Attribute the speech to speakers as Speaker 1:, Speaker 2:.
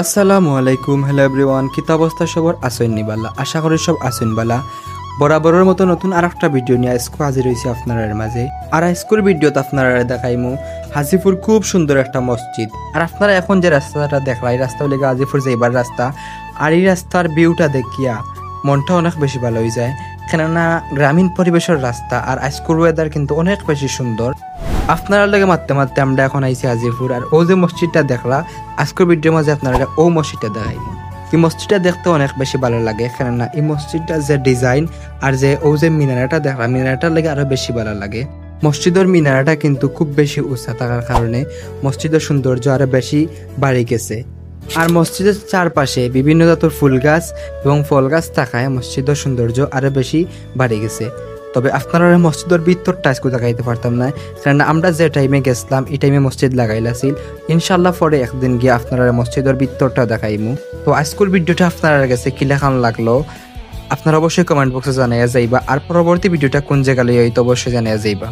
Speaker 1: আসসালামু আলাইকুম, hello everyone. কিতা অবস্থা সবার আছেন নিবালা? আশা করি সব আছেন বালা। বরাবরের মতো নতুন আর একটা ভিডিও নিয়ে আজকে হাজির হয়েছি আপনার মাঝে। আর আজকের ভিডিওতে আপনারা দেখাইমু হাজিপুর খুব সুন্দর একটা মসজিদ। আর আপনারা এখন যে রাস্তাটা দেখলা, এই রাস্তা হলে গাজীপুর যাইবার রাস্তা। আর এই রাস্তার ভিউটা দেখিয়া মনটা অনেক বেশি ভালো হয়ে যায়, কেননা গ্রামীণ পরিবেশের রাস্তা। আর আজকের ওয়েদার কিন্তু অনেক বেশি সুন্দর। আপনারা লাগে মারতে মারতে আমরা এখন আইছি হাজিপুর। আর ও যে মসজিদটা দেখলা আজকের ভিডিওর মাঝে আপনারা ও মসজিদটা দেখাই। এই মসজিদটা দেখতে অনেক বেশি ভালো লাগে, কেননা এই মসজিদটা যে ডিজাইন আর যে ও যে মিনারাটা দেখলা, মিনারাটার লাগে আরো বেশি ভালো লাগে। মসজিদের মিনারাটা কিন্তু খুব বেশি উঁচা থাকার কারণে মসজিদের সৌন্দর্য আরো বেশি বাড়ে গেছে। আর মসজিদের চারপাশে বিভিন্ন জাতের ফুল গাছ এবং ফল গাছ থাকায় মসজিদের সৌন্দর্য আরো বেশি বাড়ে গেছে। তবে আপনারা মসজিদের ভিতরটা আজকে দেখাইতে পারতাম না, কারণ আমরা যে টাইমে গেছিলাম এই টাইমে মসজিদ লাগাইলাছিল। ইনশাল্লাহ পরে একদিন গিয়ে আপনারা মসজিদের ভিতরটা দেখাইমু। তো আজকের ভিডিওটা আপনারা কাছে কিলাখান লাগলো আপনারা অবশ্যই কমেন্ট বক্সে জানাইয়া যাইবা। আর পরবর্তী ভিডিওটা কোন জায়গায় হইতো অবশ্যই জানাইয়া যাইবা।